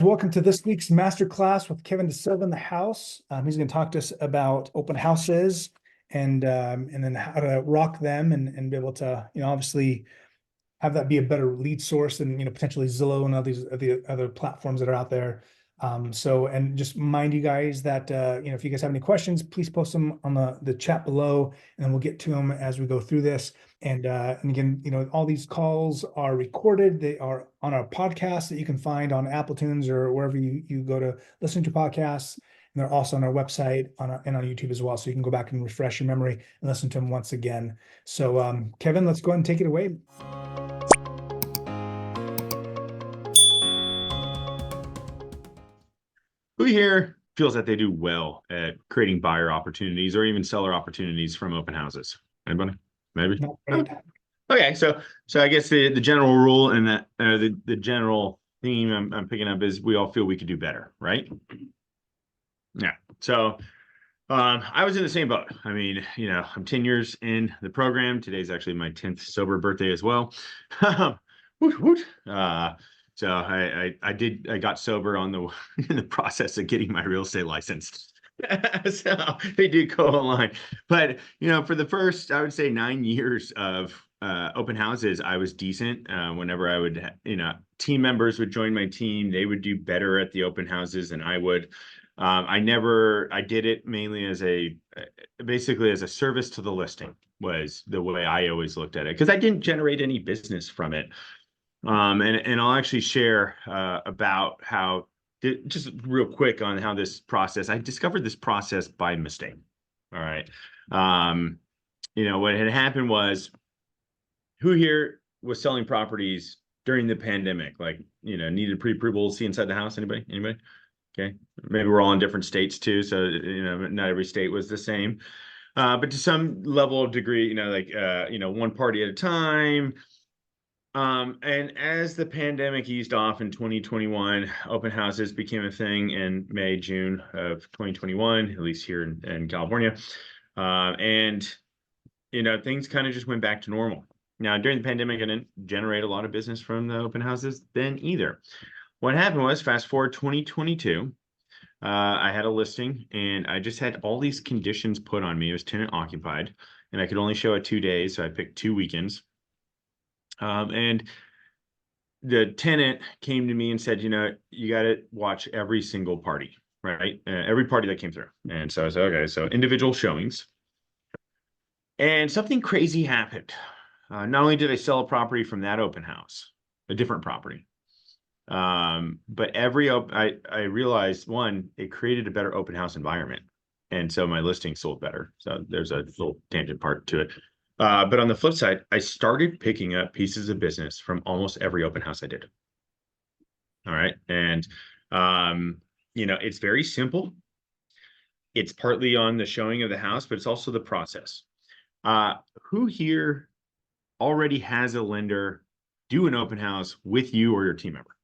Welcome to this week's Masterclass with Kevin DaSilva in the house. He's going to talk to us about open houses and then how to rock them and be able to, obviously have that be a better lead source than, potentially Zillow and all these the other platforms that are out there. And just mind you guys that, if you guys have any questions, please post them on the chat below, and then we'll get to them as we go through this. And again, all these calls are recorded. They are on our podcast that you can find on Apple Tunes or wherever you go to listen to podcasts. And they're also on our website and on YouTube as well. So you can go back and refresh your memory and listen to them once again. So Kevin, let's go ahead and take it away. Who here feels that they do well at creating buyer opportunities or even seller opportunities from open houses? Anybody? Maybe. No, Okay, so I guess the general rule and that the general theme I'm picking up is we all feel we could do better, right? Yeah. So I was in the same boat. I mean, I'm 10 years in the program. Today's actually my 10th sober birthday as well. Woot, woot. So I got sober on in the process of getting my real estate license. So they do go online. But for the first, I would say 9 years of open houses, I was decent. Whenever I would, team members would join my team, they would do better at the open houses than I would. I did it mainly as basically as a service to the listing was the way I always looked at it, because I didn't generate any business from it. And I'll actually share about how, just real quick on how this process, I discovered this process by mistake. All right. What had happened was, who here was selling properties during the pandemic? Like, needed pre-approval to see inside the house? Anybody? Okay. Maybe we're all in different states too. So, not every state was the same. But to some level of degree, one party at a time. And as the pandemic eased off in 2021, open houses became a thing in May, June of 2021, at least here in California. Things kind of just went back to normal. Now, during the pandemic, I didn't generate a lot of business from the open houses then either. What happened was, fast forward 2022, I had a listing and I just had all these conditions put on me. It was tenant occupied and I could only show it 2 days. So I picked 2 weekends. And the tenant came to me and said, you got to watch every single party, right? Every party that came through. And so I said, okay, so individual showings. And something crazy happened. Not only did I sell a property from that open house, a different property, but I realized, one, it created a better open house environment. And so my listing sold better. So there's a little tangent part to it. But on the flip side, I started picking up pieces of business from almost every open house I did. All right. And, it's very simple. It's partly on the showing of the house, but it's also the process. Who here already has a lender do an open house with you or your team member?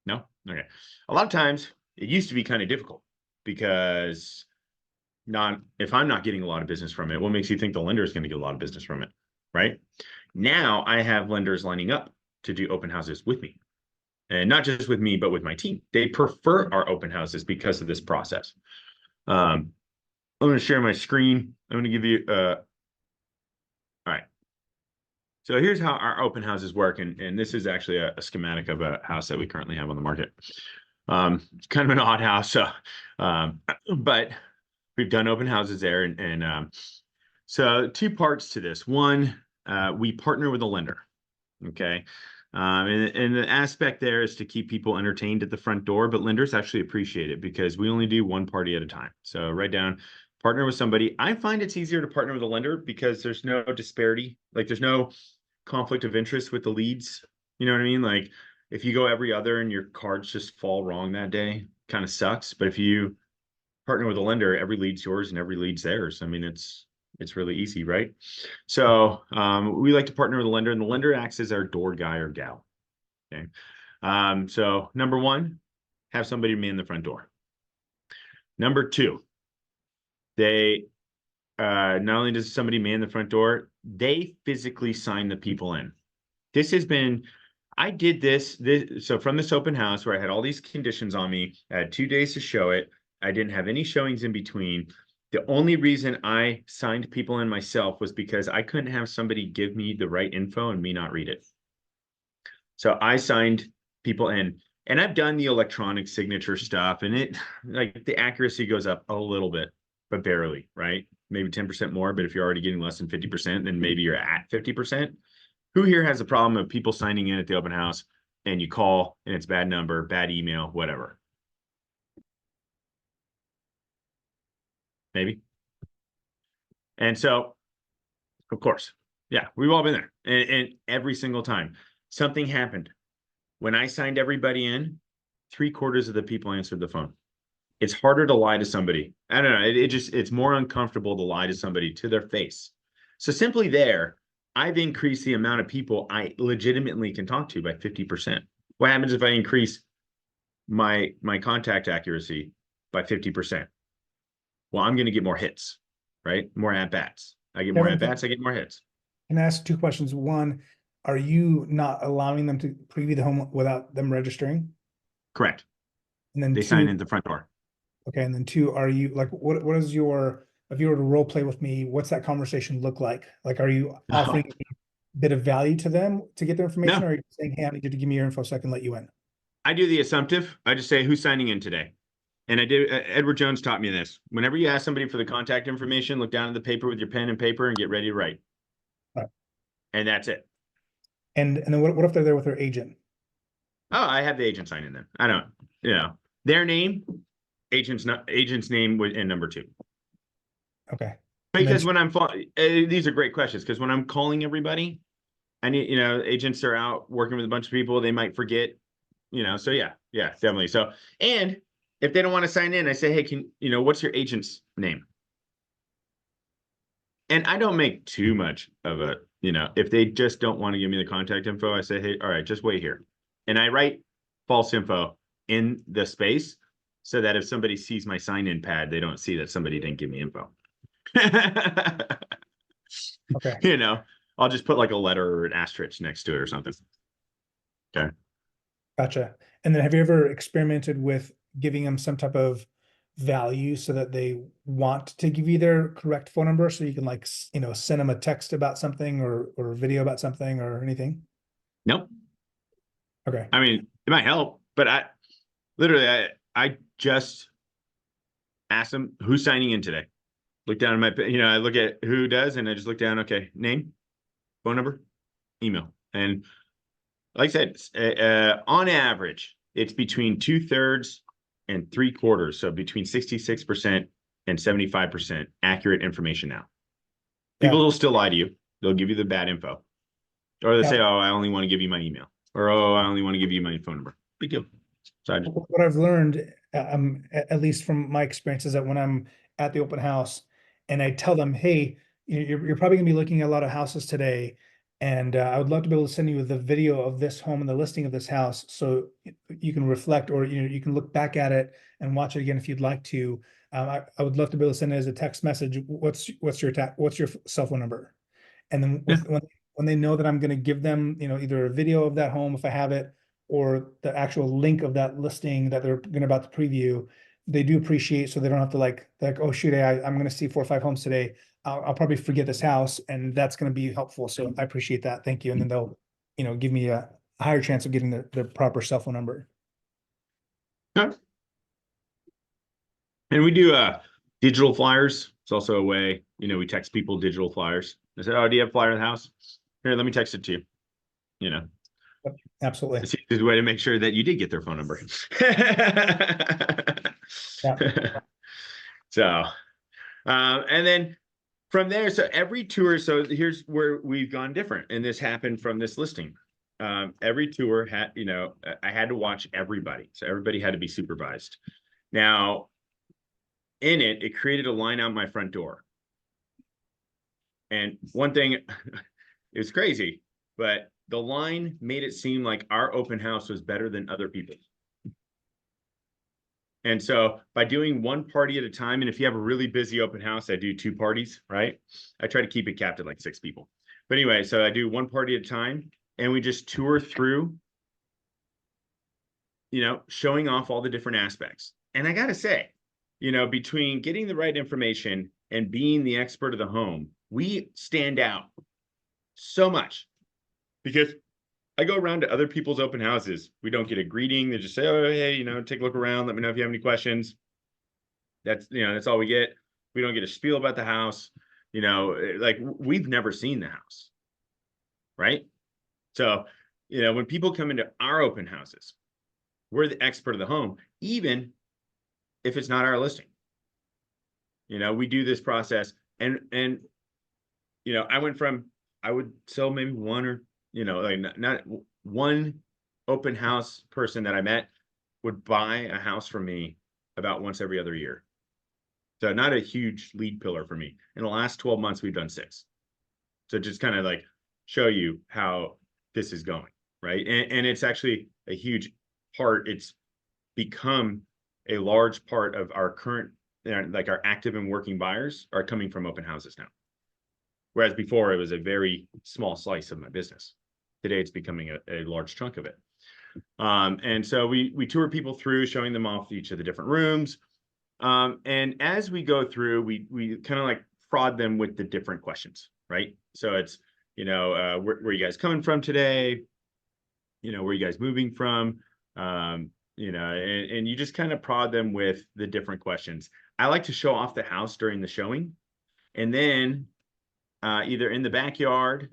No? Okay. A lot of times it used to be kind of difficult because if I'm not getting a lot of business from it, what makes you think the lender is going to get a lot of business from it, right? Now I have lenders lining up to do open houses with me, and not just with me, but with my team. They prefer our open houses because of this process. I'm going to share my screen. I'm going to give you, all right. So here's how our open houses work. And this is actually a schematic of a house that we currently have on the market. It's kind of an odd house, but we've done open houses there. So 2 parts to this. One, we partner with a lender. Okay. And the aspect there is to keep people entertained at the front door, but lenders actually appreciate it because we only do 1 party at a time. So write down, partner with somebody. I find it's easier to partner with a lender because there's no disparity. Like, there's no conflict of interest with the leads. You know what I mean? Like, if you go every other and your cards just fall wrong that day, kind of sucks. But if you partner with a lender, every lead's yours and every lead's theirs. I mean, it's really easy, right? So we like to partner with a lender, and the lender acts as our door guy or gal. Okay. So number 1, have somebody man the front door. Number 2, they not only does somebody man the front door, they physically sign the people in. This has been, I did this. So from this open house where I had all these conditions on me, I had 2 days to show it. I didn't have any showings in between. The only reason I signed people in myself was because I couldn't have somebody give me the right info and me not read it. So I signed people in, and I've done the electronic signature stuff, and it like the accuracy goes up a little bit, but barely, right? Maybe 10% more. But if you're already getting less than 50%, then maybe you're at 50%. Who here has a problem of people signing in at the open house and you call and it's bad number, bad email, whatever? Maybe. And so, of course, yeah, we've all been there. And every single time something happened, when I signed everybody in, 3/4 of the people answered the phone. It's harder to lie to somebody. I don't know. It's more uncomfortable to lie to somebody to their face. So simply there, I've increased the amount of people I legitimately can talk to by 50%. What happens if I increase my contact accuracy by 50%? Well, I'm going to get more hits, right? More at bats. I get more Kevin, at bats. I get more hits. can I ask two questions? One, are you not allowing them to preview the home without them registering? Correct. And then They sign two, in at the front door. okay, and then two, are you like, what is your, if you were to role play with me, what's that conversation look like? Like, are you offering a bit of value to them to get their information, No, or are you saying, hey, I need you to give me your info so I can let you in? I do the assumptive. I just say, who's signing in today? And I did. Edward Jones taught me this. Whenever you ask somebody for the contact information, look down at the paper with your pen and paper and get ready to write. Right. And that's it. And then what if they're there with their agent? Oh, I have the agent sign in then. I don't, their name, agent's name and number two. Okay. And then Because when these are great questions. Because when I'm calling everybody, I need, agents are out working with a bunch of people. They might forget, so yeah, definitely. So, and if they don't want to sign in, I say, hey, what's your agent's name? And I don't make too much of a, if they just don't want to give me the contact info, I say, hey, all right, just wait here. And I write false info in the space so that if somebody sees my sign-in pad, they don't see that somebody didn't give me info. okay. I'll just put like a letter or an asterisk next to it or something. Okay. Gotcha. And then have you ever experimented with giving them some type of value so that they want to give you their correct phone number so you can like, send them a text about something or a video about something or anything? Nope. Okay. I mean, it might help, but I just ask them who's signing in today. Look down at my, I look at who does, and I just look down. Okay, name, phone number, email, and like I said, on average, it's between 2/3 and 3/4, so between 66% and 75% accurate information now. People Yeah. will still lie to you. They'll give you the bad info, or they Yeah. say, "Oh, I only want to give you my email," or "Oh, I only want to give you my phone number." Big deal. So What I've learned, at least from my experience, is that when I'm at the open house and I tell them, hey, you're probably gonna be looking at a lot of houses today, and I would love to be able to send you the video of this home and the listing of this house, so you can reflect, or you can look back at it and watch it again if you'd like to. I would love to be able to send it as a text message. What's your cell phone number? And then yeah. when they know that I'm going to give them, either a video of that home if I have it, or the actual link of that listing that they're going to about to preview, they do appreciate, so they don't have to like, oh shoot, I'm going to see 4 or 5 homes today. I'll probably forget this house, and that's going to be helpful. So I appreciate that. Thank you. And then they'll, give me a higher chance of getting the proper cell phone number. Yeah. And we do digital flyers. It's also a way, we text people digital flyers. I said, "Oh, do you have a flyer in the house? Here, let me text it to you." Yep, absolutely. It's a way to make sure that you did get their phone number. Yeah. So, and then from there, so every tour, so here's where we've gone different. And this happened from this listing. Every tour had, I had to watch everybody. So everybody had to be supervised. Now, in it created a line out my front door. And one thing, it was crazy, but the line made it seem like our open house was better than other people's. And so by doing one party at a time, and if you have a really busy open house, I do 2 parties, right? I try to keep it capped at like 6 people. But anyway, so I do one party at a time, and we just tour through showing off all the different aspects. And I got to say, between getting the right information and being the expert of the home, we stand out so much because I go around to other people's open houses. We don't get a greeting. They just say, oh, hey, take a look around. Let me know if you have any questions. That's all we get. We don't get a spiel about the house. Like we've never seen the house. Right. So, when people come into our open houses, we're the expert of the home, even if it's not our listing. We do this process and I would sell maybe one or, like not one open house person that I met would buy a house from me about once every other year. So not a huge lead pillar for me. In the last 12 months, we've done 6. So just kind of like show you how this is going, right? And it's actually a huge part. It's become a large part of our current, like our active and working buyers are coming from open houses now. Whereas before it was a very small slice of my business. Today it's becoming a large chunk of it. And so we tour people through, showing them off each of the different rooms. And as we go through, we kind of like prod them with the different questions, right? So it's, where are you guys coming from today? Where are you guys moving from? And you just kind of prod them with the different questions. I like to show off the house during the showing. And then either in the backyard,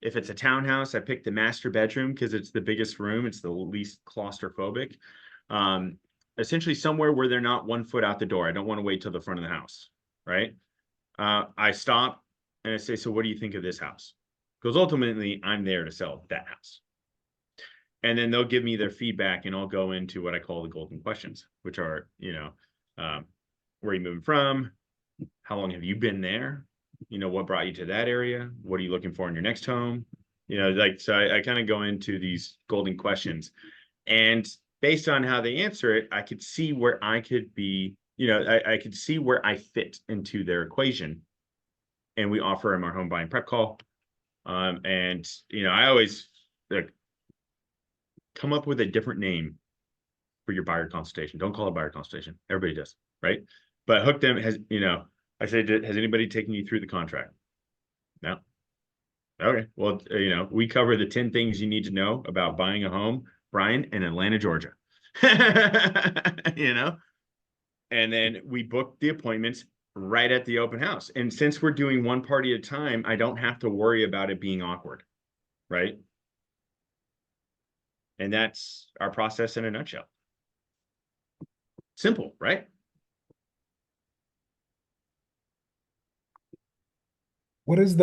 if it's a townhouse, I pick the master bedroom because it's the biggest room. It's the least claustrophobic. Essentially somewhere where they're not 1 foot out the door. I don't want to wait till the front of the house, right? I stop and I say, so what do you think of this house? Because ultimately I'm there to sell that house. And then they'll give me their feedback and I'll go into what I call the golden questions, which are, where are you moving from? How long have you been there? What brought you to that area? What are you looking for in your next home? So I kind of go into these golden questions, and based on how they answer it, I could see where I could be, I could see where I fit into their equation. And we offer them our home buying prep call. And I always come up with a different name for your buyer consultation. Don't call it buyer consultation. Everybody does, right? But hook them I said, has anybody taken you through the contract? No. Okay. Well, we cover the 10 things you need to know about buying a home, Brian, in Atlanta, Georgia. And then we book the appointments right at the open house. And since we're doing one party at a time, I don't have to worry about it being awkward, right? And that's our process in a nutshell. Simple, right? What is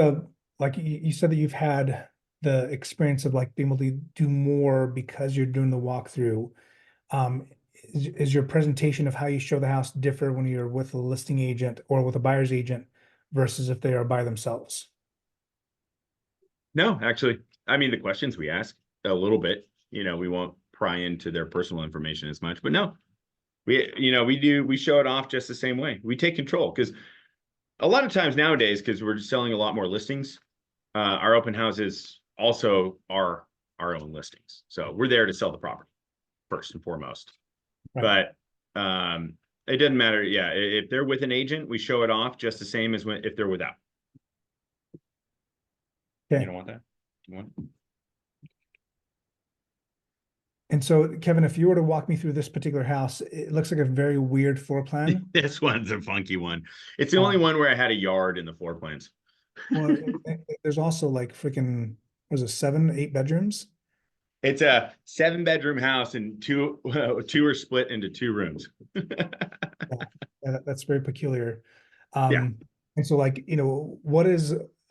like you said that you've had the experience of like being able to do more because you're doing the walkthrough. Is your presentation of how you show the house differ when you're with a listing agent or with a buyer's agent versus if they are by themselves? No, actually, I mean, the questions we ask a little bit, we won't pry into their personal information as much, but no, we show it off just the same way. We take control because a lot of times nowadays, because we're selling a lot more listings, our open houses also are our own listings. So we're there to sell the property first and foremost. Right. But it doesn't matter. Yeah, if they're with an agent, we show it off just the same as if they're without. Okay. You don't want that? You want? And so, Kevin, if you were to walk me through this particular house, it looks like a very weird floor plan. This one's a funky one. It's the only one where I had a yard in the floor plans. Well, there's also like freaking, was it 7, 8 bedrooms? It's a 7-bedroom house and two are split into 2 rooms. That's very peculiar. Yeah. And so like,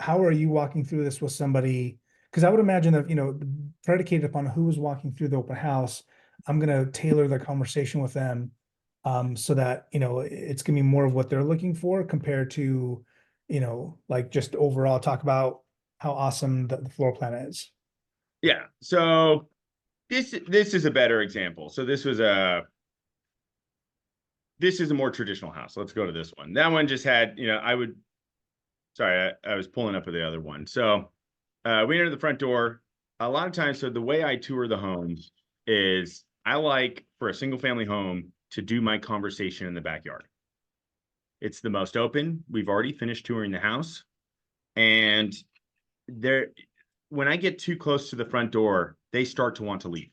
how are you walking through this with somebody? Because I would imagine that, predicated upon who is walking through the open house, I'm going to tailor the conversation with them so that, it's going to be more of what they're looking for compared to, like just overall talk about how awesome the floor plan is. Yeah. So this is a better example. So this is a more traditional house. Let's go to this one. That one just had, I was pulling up the other one. So we enter the front door a lot of times. So the way I tour the homes is I like for a single family home to do my conversation in the backyard. It's the most open. We've already finished touring the house. And there, when I get too close to the front door, they start to want to leave.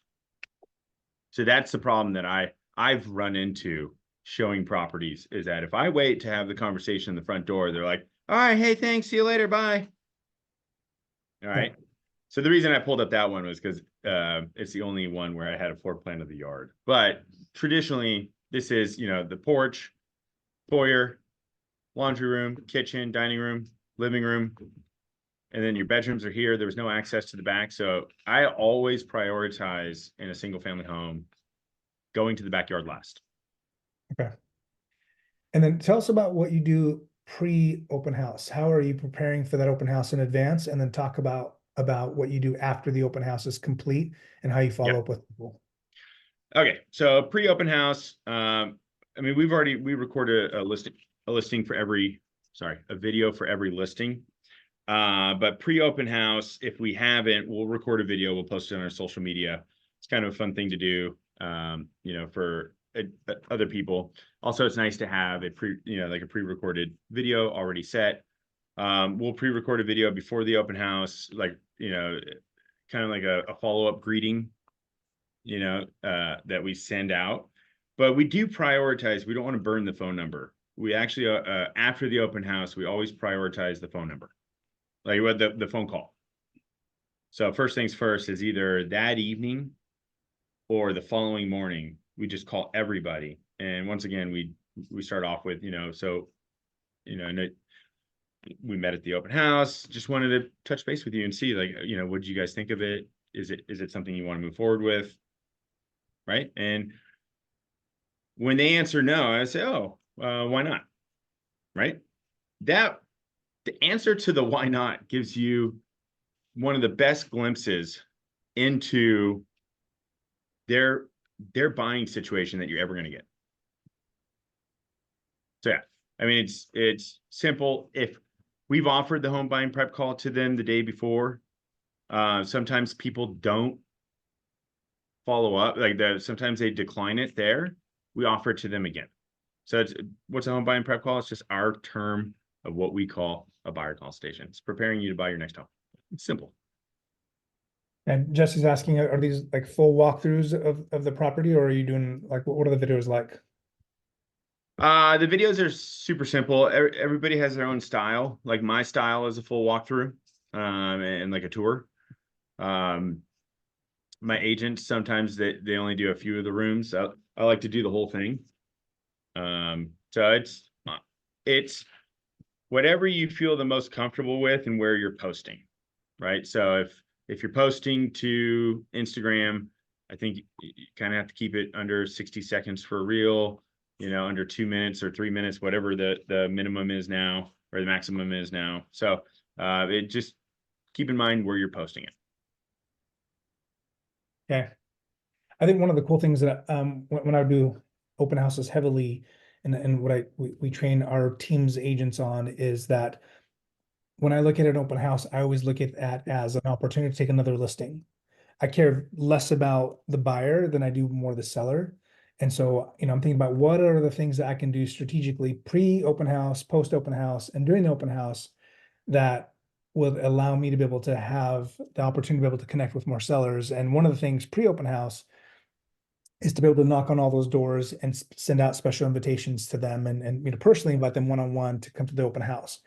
So that's the problem that I've run into showing properties, is that if I wait to have the conversation in the front door, they're like, all right, hey, thanks, see you later, bye. All right. Yeah. So the reason I pulled up that one was because it's the only one where I had a floor plan of the yard. But traditionally, this is, the porch, foyer, laundry room, kitchen, dining room, living room, and then your bedrooms are here. There was no access to the back. So I always prioritize in a single family home going to the backyard last. Okay. And then tell us about what you do pre-open house. How are you preparing for that open house in advance? And then talk about what you do after the open house is complete and how you follow Yeah. up with people. Okay. So pre-open house, I mean, we recorded a listing for a video for every listing. But pre-open house, if we haven't, we'll record a video, we'll post it on our social media. It's kind of a fun thing to do, for other people. Also, it's nice to have like a pre-recorded video already set. We'll pre-record a video before the open house, like, kind of like a follow-up greeting, that we send out. But we do prioritize, we don't want to burn the phone number. We actually, after the open house, we always prioritize the phone number, like what the phone call. So first things first is either that evening or the following morning, we just call everybody. And once again, we start off with, and we met at the open house, just wanted to touch base with you and see, like, what did you guys think of it? Is it something you want to move forward with? Right. And when they answer no, I say, oh, why not? Right. The answer to the why not gives you one of the best glimpses into their buying situation that you're ever going to get. So yeah, I mean, it's simple. If we've offered the home buying prep call to them the day before, sometimes people don't follow up, like that. Sometimes they decline it there. We offer it to them again. So what's a home buying prep call? It's just our term of what we call a buyer consultation. It's preparing you to buy your next home. It's simple. And Jesse's asking, are these like full walkthroughs of the property, or are you doing like, what are the videos like? The videos are super simple. Everybody has their own style. Like my style is a full walkthrough, and like a tour. My agents, sometimes they only do a few of the rooms. I like to do the whole thing. So it's whatever you feel the most comfortable with and where you're posting, right? So if you're posting to Instagram, I think you kind of have to keep it under 60 seconds for a reel, under 2 minutes or 3 minutes, whatever the minimum is now or the maximum is now. So it just keep in mind where you're posting it. Okay. I think one of the cool things that when I do open houses heavily, and what we train our team's agents on is that when I look at an open house, I always look at that as an opportunity to take another listing. I care less about the buyer than I do more the seller. And so, I'm thinking about what are the things that I can do strategically pre-open house, post-open house, and during the open house that will allow me to be able to have the opportunity to be able to connect with more sellers. And one of the things pre-open house is to be able to knock on all those doors and send out special invitations to them and personally invite them one-on-one to come to the open house.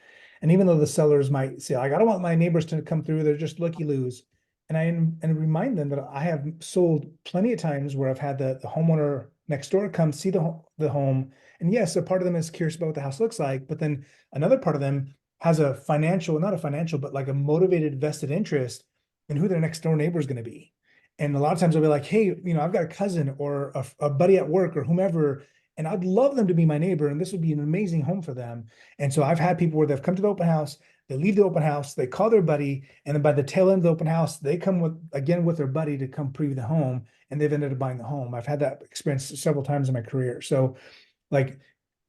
And even though the sellers might say, like, I don't want my neighbors to come through, they're just looky-loos. And remind them that I have sold plenty of times where I've had the homeowner next door come see the home. And yes, a part of them is curious about what the house looks like, but then another part of them has a financial, not a financial, but like a motivated vested interest in who their next door neighbor is going to be. And a lot of times I'll be like, hey, I've got a cousin or a buddy at work or whomever, and I'd love them to be my neighbor. And this would be an amazing home for them. And so I've had people where they've come to the open house, they leave the open house, they call their buddy, and then by the tail end of the open house, they come with their buddy to come preview the home, and they've ended up buying the home. I've had that experience several times in my career. So like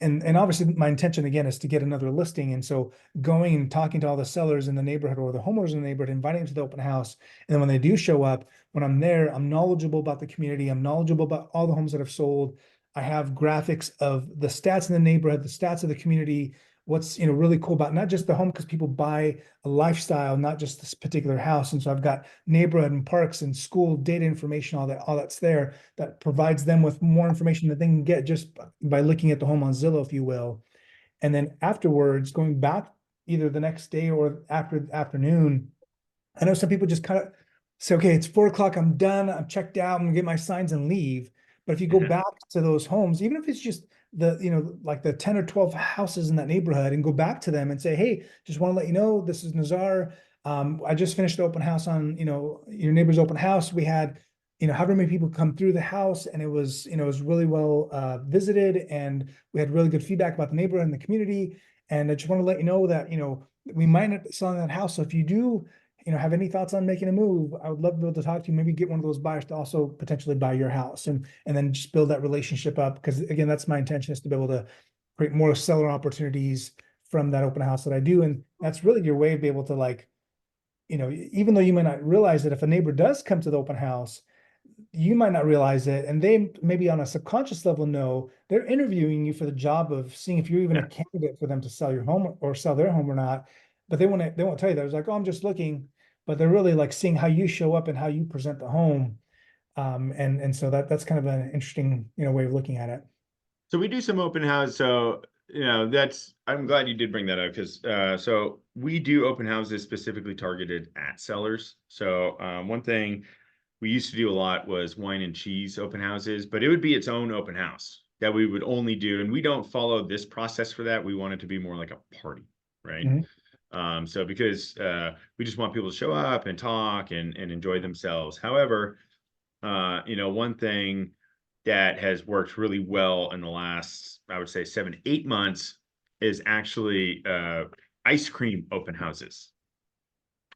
and obviously my intention again is to get another listing. And so going and talking to all the sellers in the neighborhood or the homeowners in the neighborhood, inviting them to the open house. And then when they do show up, when I'm there, I'm knowledgeable about the community. I'm knowledgeable about all the homes that have sold. I have graphics of the stats in the neighborhood, the stats of the community, what's, really cool about not just the home, because people buy a lifestyle, not just this particular house. And so I've got neighborhood and parks and school data information, all that's there, that provides them with more information that they can get just by looking at the home on Zillow, if you will. And then afterwards, going back either the next day or after the afternoon, I know some people just kind of say, okay, it's 4 o'clock, I'm done, I'm checked out, I'm gonna get my signs and leave. But if you go Mhm. back to those homes, even if it's just like the 10 or 12 houses in that neighborhood, and go back to them and say, hey, just want to let you know, this is Nazar. I just finished the open house on, your neighbor's open house. We had, however many people come through the house, and it was really well visited, and we had really good feedback about the neighborhood and the community. And I just want to let you know that, we might not be selling that house. So if you do, have any thoughts on making a move, I would love to be able to talk to you, maybe get one of those buyers to also potentially buy your house, and then just build that relationship up. Because again, that's my intention, is to be able to create more seller opportunities from that open house that I do. And that's really your way to be able to, like, even though you might not realize that if a neighbor does come to the open house, you might not realize it, and they maybe on a subconscious level know they're interviewing you for the job of seeing if you're even a Yeah. candidate for them to sell your home or sell their home or not. But they won't tell you that. It's like, oh, I'm just looking, but they're really like seeing how you show up and how you present the home. And so that's kind of an interesting, way of looking at it. So we do some open house. So, I'm glad you did bring that up because, so we do open houses specifically targeted at sellers. So, one thing we used to do a lot was wine and cheese open houses, but it would be its own open house that we would only do. And we don't follow this process for that. We want it to be more like a party, right? Mhm. So because we just want people to show up and talk and enjoy themselves. However, one thing that has worked really well in the last, I would say, 7 to 8 months is actually ice cream open houses.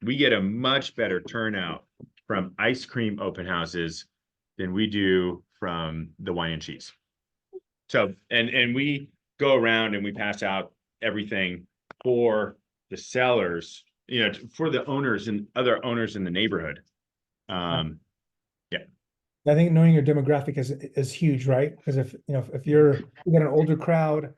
We get a much better turnout from ice cream open houses than we do from the wine and cheese. So, and we go around and we pass out everything for the sellers, for the owners and other owners in the neighborhood. Yeah. Um, yeah. I think knowing your demographic is huge, right? Because if you got an older crowd,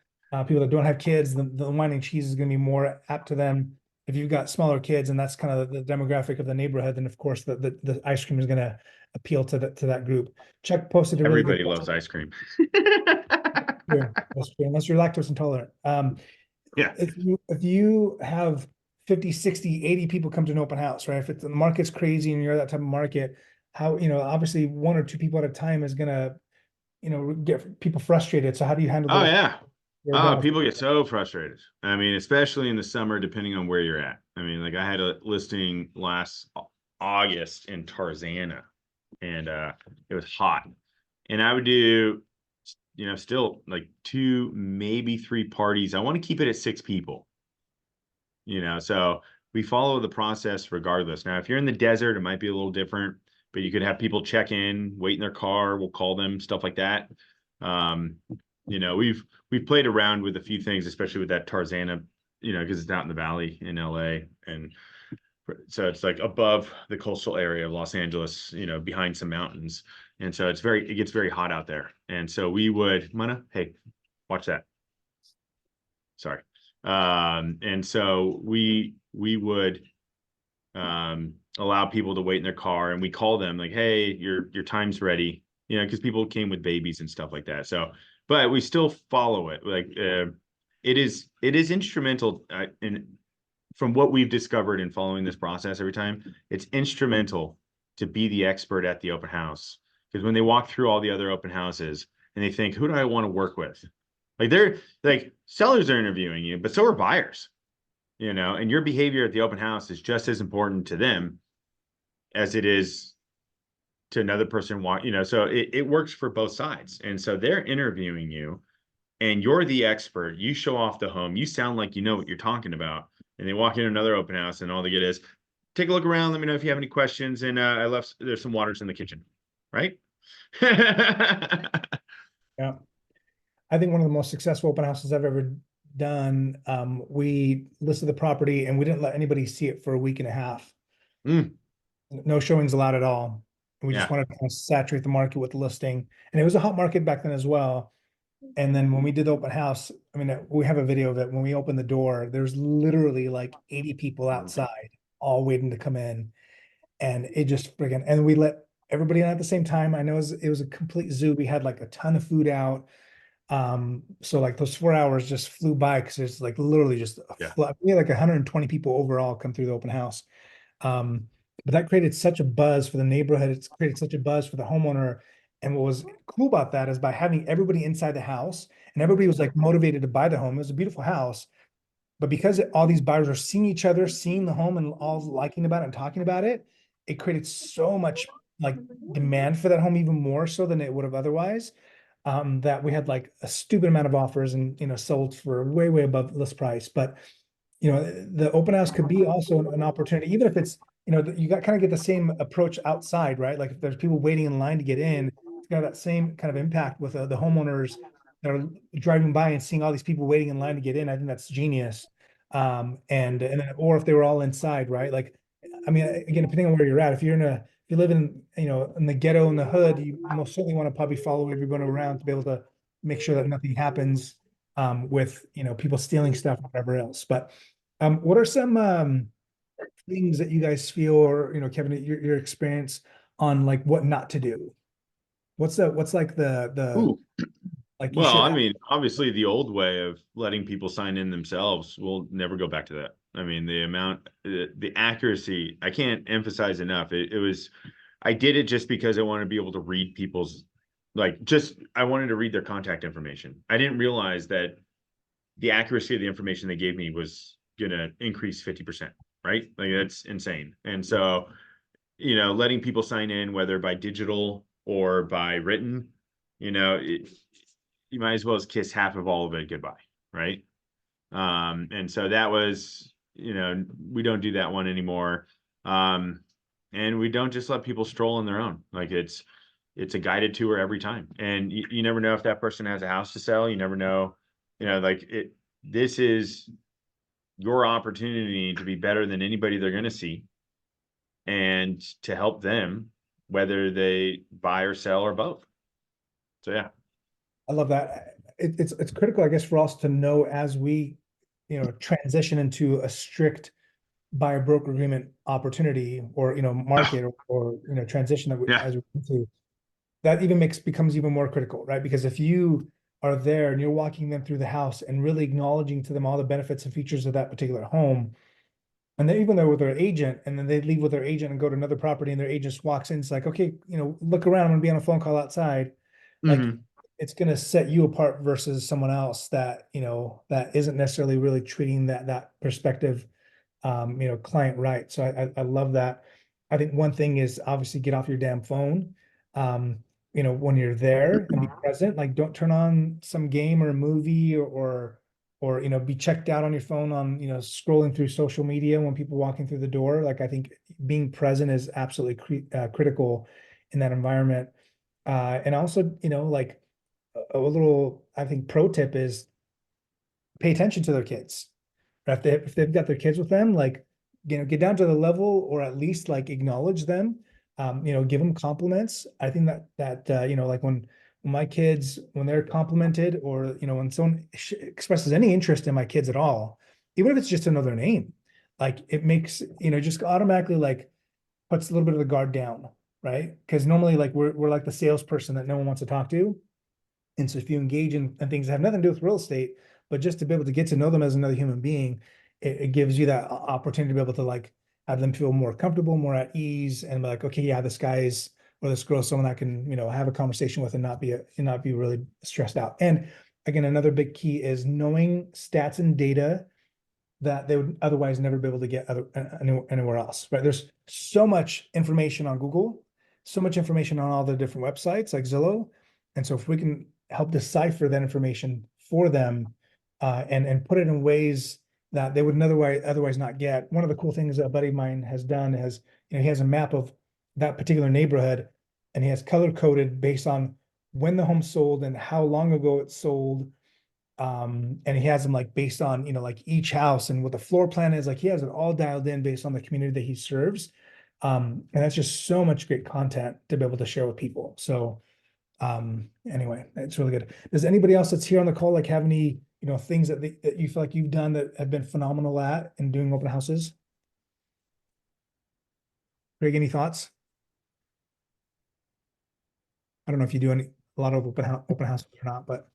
people that don't have kids, the wine and cheese is going to be more apt to them. If you've got smaller kids and that's kind of the demographic of the neighborhood, then of course the ice cream is going to appeal to that group. Chuck posted a really good Everybody loves ice cream. True. That's true, unless you're lactose intolerant. Yeah. If you have 50, 60, 80 people come to an open house, right? If the market's crazy and you're that type of market, how, obviously one or two people at a time is gonna, get people frustrated. So how do you handle Oh those? yeah. You're Oh, down with people get so frustrated. I mean, especially in the summer, depending on where you're at. I mean, like I had a listing last August in Tarzana, and it was hot. And I would do, still like two, maybe three parties. I want to keep it at 6 people, so we follow the process regardless. Now, if you're in the desert, it might be a little different, but you could have people check in, wait in their car, we'll call them, stuff like that. Um, we've played around with a few things, especially with that Tarzana, because it's out in the valley in LA. And so it's like above the coastal area of Los Angeles, behind some mountains. And so it gets very hot out there. And so we would, Mana, hey, watch that. Sorry. And so we would allow people to wait in their car, and we call them like, hey, your time's ready, because people came with babies and stuff like that. So, but we still follow it. Like it is instrumental in from what we've discovered in following this process every time, it's instrumental to be the expert at the open house. Because when they walk through all the other open houses and they think, who do I want to work with? Like they're like sellers are interviewing you, but so are buyers, and your behavior at the open house is just as important to them as it is to another person. So it works for both sides. And so they're interviewing you and you're the expert. You show off the home. You sound like you know what you're talking about. And they walk in another open house and all they get is take a look around. Let me know if you have any questions. And there's some waters in the kitchen, right? Yeah. I think one of the most successful open houses I've ever done. We listed the property and we didn't let anybody see it for a week and a half. Mm, No showings allowed at all. We just yeah. wanted to kind of saturate the market with the listing. And it was a hot market back then as well. And then when we did the open house, I mean, we have a video of it. When we opened the door, there's literally like 80 people outside, all waiting to come in. And it just friggin', and we let everybody in at the same time. I know it was a complete zoo. We had like a ton of food out. So like those 4 hours just flew by because it's like literally just Yeah. we had like 120 people overall come through the open house. Um, but that created such a buzz for the neighborhood. It's created such a buzz for the homeowner. And what was cool about that is by having everybody inside the house and everybody was like motivated to buy the home. It was a beautiful house. But because all these buyers are seeing each other, seeing the home and all liking about it and talking about it, it created so much like demand for that home, even more so than it would have otherwise. That we had like a stupid amount of offers and sold for way, way above list price. But the open house could be also an opportunity, even if it's, you got kind of get the same approach outside, right? Like if there's people waiting in line to get in, it's got that same kind of impact with the homeowners that are driving by and seeing all these people waiting in line to get in. I think that's genius. And then, or if they were all inside, right? Like, I mean, again, depending on where you're at, if you live in, in the ghetto in the hood, you most certainly want to probably follow everybody around to be able to make sure that nothing happens with people stealing stuff or whatever else. But what are some things that you guys feel, or Kevin, your experience on like what not to do? What's like the Ooh. like you Well, should I have? mean, obviously the old way of letting people sign in themselves, we'll never go back to that. I mean, the accuracy, I can't emphasize enough. It was, I did it just because I wanted to be able to read people's, I wanted to read their contact information. I didn't realize that the accuracy of the information they gave me was going to increase 50%, right? Like that's insane. And so, letting people sign in, whether by digital or by written, you might as well as kiss half of all of it goodbye, right? And so that was, we don't do that one anymore. And we don't just let people stroll on their own. Like it's a guided tour every time. And you never know if that person has a house to sell. You never know, this is your opportunity to be better than anybody they're going to see and to help them, whether they buy or sell or both. So yeah. I love that. It's critical, I guess, for us to know as we transition into a strict buyer broker agreement opportunity or market or transition that Yeah. as we into that even becomes even more critical, right? Because if you are there and you're walking them through the house and really acknowledging to them all the benefits and features of that particular home, and then even though with their agent, and then they leave with their agent and go to another property, and their agent just walks in, it's like, okay, look around, I'm gonna be on a phone call outside. Like Mhm. it's gonna set you apart versus someone else that that isn't necessarily really treating that perspective client right. So I love that. I think one thing is obviously get off your damn phone. Um, when you're there and be present, like don't turn on some game or a movie or be checked out on your phone on, scrolling through social media when people walking through the door. Like I think being present is absolutely critical in that environment. And also, like a little, I think pro tip is pay attention to their kids. If they've got their kids with them, like, get down to the level or at least like acknowledge them, give them compliments. I think that like when my kids, when they're complimented or, when someone expresses any interest in my kids at all, even if it's just another name, like it makes, just automatically like puts a little bit of the guard down, right? Because normally like we're like the salesperson that no one wants to talk to. And so if you engage in things that have nothing to do with real estate, but just to be able to get to know them as another human being, it gives you that opportunity to be able to like have them feel more comfortable, more at ease, and be like, okay, yeah, this guy's or this girl's someone I can, have a conversation with and not be really stressed out. And again, another big key is knowing stats and data that they would otherwise never be able to get anywhere else, right? There's so much information on Google, so much information on all the different websites like Zillow. And so if we can help decipher that information for them and put it in ways that they would otherwise not get. One of the cool things that a buddy of mine has done is, he has a map of that particular neighborhood and he has color coded based on when the home sold and how long ago it sold. And he has them like based on, like each house and what the floor plan is. Like he has it all dialed in based on the community that he serves. And that's just so much great content to be able to share with people. So anyway, it's really good. Does anybody else that's here on the call like have any, things that you feel like you've done that have been phenomenal at in doing open houses? Greg, any thoughts? I don't know if you do a lot of open houses or not, but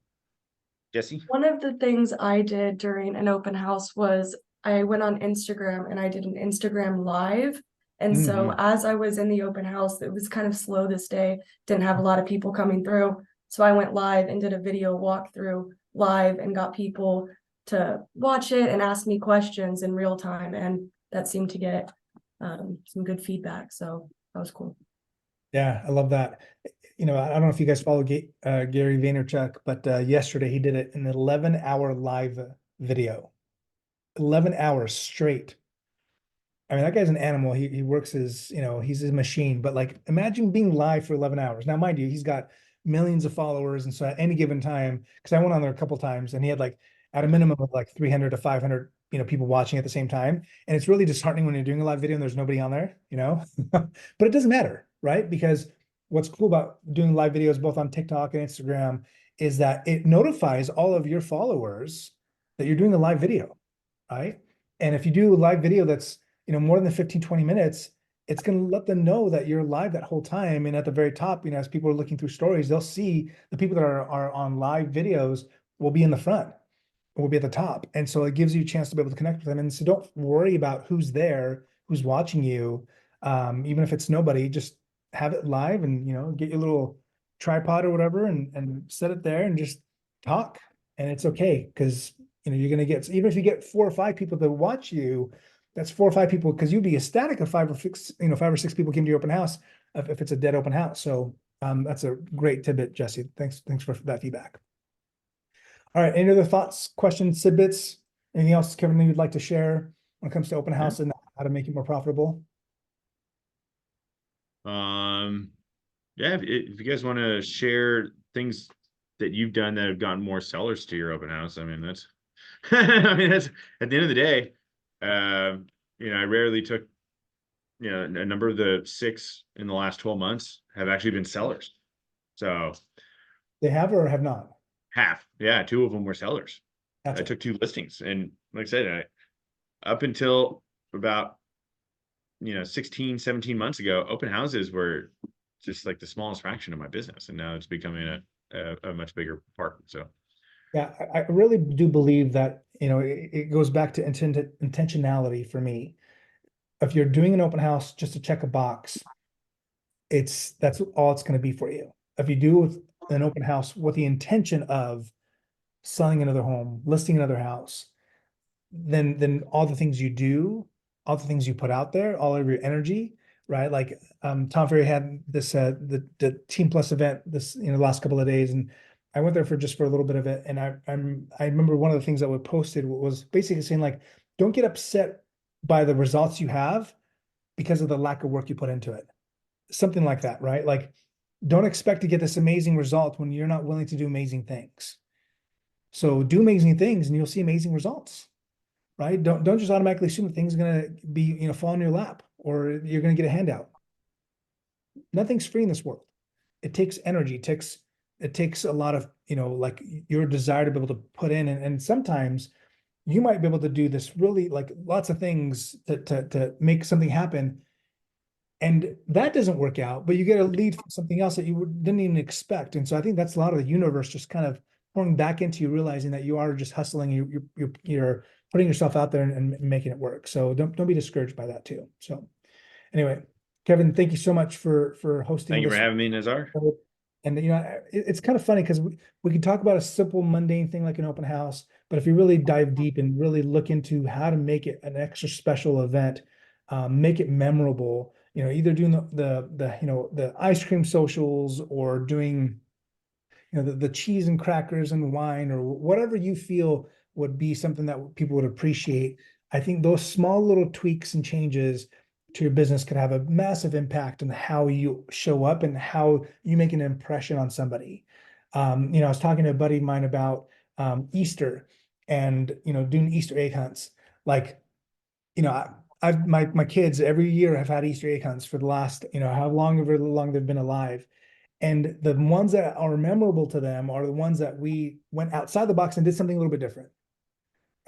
Jesse? One of the things I did during an open house was I went on Instagram and I did an Instagram live. And so as I was in the open house, it was kind of slow this day, didn't have a lot of people coming through. So I went live and did a video walkthrough live and got people to watch it and ask me questions in real time. And that seemed to get some good feedback. So that was cool. yeah, I love that. I don't know if you guys follow Gary Vaynerchuk, but yesterday he did an 11-hour live video, 11 hours straight. I mean, that guy's an animal. He works he's a machine, but like imagine being live for 11 hours. Now, mind you, he's got millions of followers. And so at any given time, because I went on there a couple times and he had like at a minimum of like 300 to 500, people watching at the same time. And it's really disheartening when you're doing a live video and there's nobody on there, but it doesn't matter, right? Because what's cool about doing live videos, both on TikTok and Instagram, is that it notifies all of your followers that you're doing a live video, right? And if you do a live video that's more than 15, 20 minutes, it's going to let them know that you're live that whole time. And at the very top, as people are looking through stories, they'll see the people that are on live videos will be in the front, will be at the top. And so it gives you a chance to be able to connect with them. And so don't worry about who's there, who's watching you. Even if it's nobody, just have it live and, get your little tripod or whatever and set it there and just talk. And it's okay. Cause you're going to get, even if you get 4 or 5 people to watch you, that's 4 or 5 people, because you'd be ecstatic if 5 or 6 people came to your open house if it's a dead open house. So that's a great tidbit, Jesse. Thanks for that feedback. All right, any other thoughts, questions, tidbits, anything else, Kevin, you'd like to share when it comes to open house and how to make it more profitable? Yeah, if you guys want to share things that you've done that have gotten more sellers to your open house, I mean, that's that's at the end of the day. I rarely took, a number of the 6 in the last 12 months have actually been sellers. So they have or have not? Half. Yeah. 2 of them were sellers. Gotcha. I took 2 listings. And like I said, up until about, 16, 17 months ago, open houses were just like the smallest fraction of my business. And now it's becoming a much bigger part. So yeah, I really do believe that, it goes back to intentionality for me. If you're doing an open house just to check a box, that's all it's going to be for you. If you do an open house with the intention of selling another home, listing another house, then all the things you do, all the things you put out there, all of your energy, right? Like Tom Ferry had this the Team Plus event this the last couple of days, and I went there for a little bit of it, and I remember one of the things that we posted was basically saying like, don't get upset by the results you have because of the lack of work you put into it. Something like that, right? Like, don't expect to get this amazing result when you're not willing to do amazing things. So do amazing things and you'll see amazing results, right? Don't just automatically assume that things are going to be, fall in your lap or you're going to get a handout. Nothing's free in this world. It takes energy. It takes a lot of, like your desire to be able to put in. And sometimes you might be able to do this really like lots of things to make something happen. And that doesn't work out, but you get a lead from something else that you didn't even expect. And so I think that's a lot of the universe just kind of pouring back into you, realizing that you are just hustling, you're putting yourself out there and making it work. So don't be discouraged by that too. So anyway, Kevin, thank you so much for hosting. Thank you this. for having me, Nazar. And it's kind of funny because we can talk about a simple, mundane thing like an open house, but if you really dive deep and really look into how to make it an extra special event, make it memorable, either doing the ice cream socials or doing the cheese and crackers and wine or whatever you feel would be something that people would appreciate. I think those small little tweaks and changes to your business could have a massive impact on how you show up and how you make an impression on somebody. I was talking to a buddy of mine about Easter and doing Easter egg hunts. Like, I've my kids every year have had Easter egg hunts for the last, how long ever long they've been alive. And the ones that are memorable to them are the ones that we went outside the box and did something a little bit different.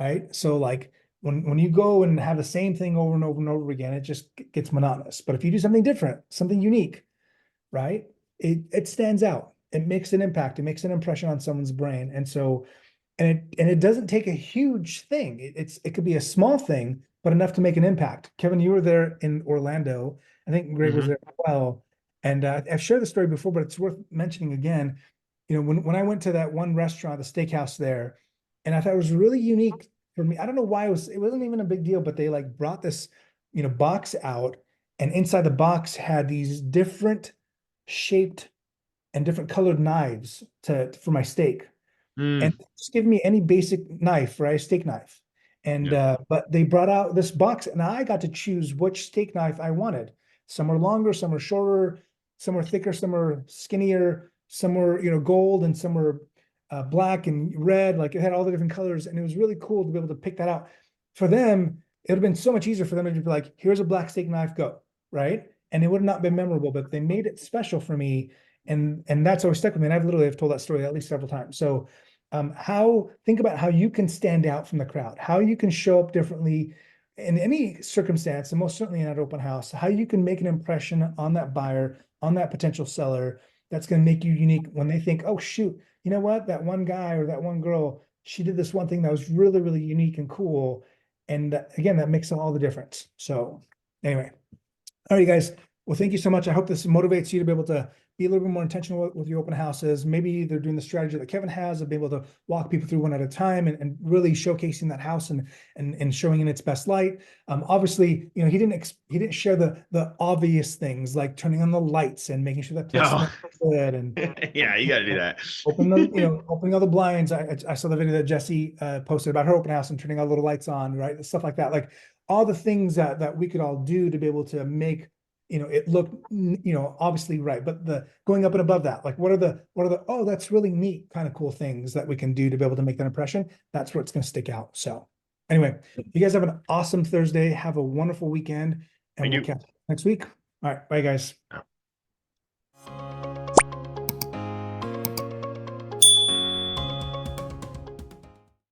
Right. So like when you go and have the same thing over and over and over again, it just gets monotonous. But if you do something different, something unique, right? It stands out. It makes an impact. It makes an impression on someone's brain. And so, and it doesn't take a huge thing. It could be a small thing, but enough to make an impact. Kevin, you were there in Orlando. I think Greg was there as well. And I've shared the story before, but it's worth mentioning again. When I went to that one restaurant, the steakhouse there, and I thought it was really unique for me. I don't know why it wasn't even a big deal, but they like brought this, box out, and inside the box had these different shaped and different colored knives for my steak. And just give me any basic knife, right? Steak knife. And but they brought out this box and I got to choose which steak knife I wanted. Some are longer, some are shorter, some are thicker, some are skinnier, some were, gold, and some were black and red. Like it had all the different colors, and it was really cool to be able to pick that out. For them, it would have been so much easier for them to be like, here's a black steak knife, go, right? And it would have not been memorable, but they made it special for me. And that's always stuck with me. And I've literally told that story at least several times. So think about how you can stand out from the crowd, how you can show up differently in any circumstance, and most certainly in that open house, how you can make an impression on that buyer, on that potential seller, that's going to make you unique when they think, oh, shoot, you know what? That one guy or that one girl, she did this one thing that was really, really unique and cool. And again, that makes all the difference. So anyway, all right, you guys. Well, thank you so much. I hope this motivates you to be able to be a little bit more intentional with your open houses. Maybe they're doing the strategy that Kevin has of being able to walk people through one at a time and really showcasing that house and showing in its best light. Obviously, he didn't share the obvious things like turning on the lights and making sure that place smells good. And yeah, you got to do that. Opening all the blinds. I saw the video that Jesse posted about her open house and turning all the little lights on, right? Stuff like that. Like all the things that we could all do to be able to make it looked, obviously right, but the going up and above that, like what are the, oh, that's really neat kind of cool things that we can do to be able to make that impression. That's what's going to stick out. So anyway, you guys have an awesome Thursday. Have a wonderful weekend, and we'll catch you next week. All right. Bye, guys.